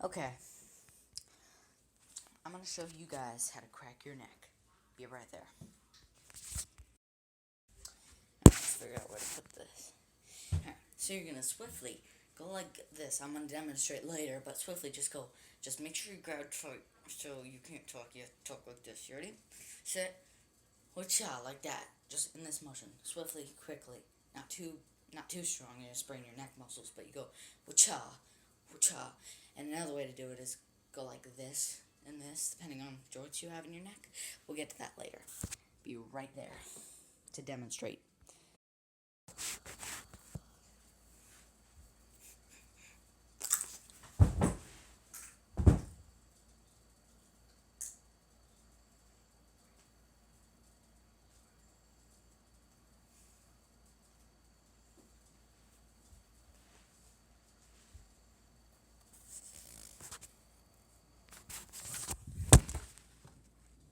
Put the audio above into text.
Okay, I'm gonna show you guys how to crack your neck. Be right there. Let's figure out where to put this. Alright, so you're gonna swiftly go like this. I'm gonna demonstrate later, but swiftly just go. Just make sure you grab tight so you can't talk. You have to talk like this. You ready? Set. Whatcha, like that. Just in this motion. Swiftly, quickly. Not too strong. You're gonna sprain your neck muscles, but you go whatcha, whatcha. And another way to do it is go like this and this, depending on joints you have in your neck. We'll get to that later. Be right there to demonstrate.